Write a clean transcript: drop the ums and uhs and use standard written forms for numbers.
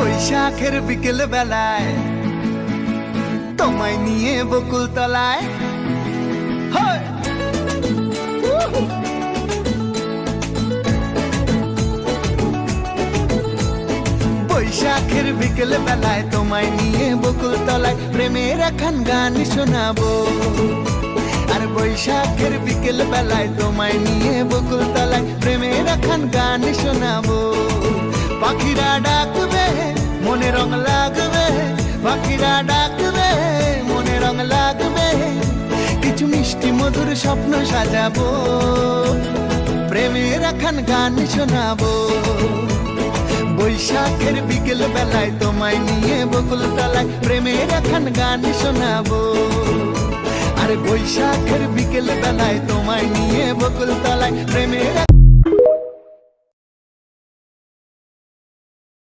বৈশাখের বিকেল বেলায় তোমায় নিয়ে বকুল তলায় বৈশাখের বিকেল বেলায় তোমায় নিয়ে বকুল তলায় প্রেমের একখান গান শোনাবো। আর বৈশাখের বিকেল বেলায় তোমায় নিয়ে বকুল তলায় প্রেমের একখান গান শোনাবো। পাখিরা ডাকবে মনে রং লাগবে, পাখিরা ডাকবে মনে রং লাগবে, কিছু মিষ্টি মধুর স্বপ্ন সাজাবো, প্রেমের একখান গান শোনাবো। বৈশাখের বিকেল বেলায় তোমায় নিয়ে বকুল তলায় প্রেমের একখান গান শোনাবো। আর বৈশাখের বিকেল বেলায় তোমায় নিয়ে বকুল তলায় প্রেমের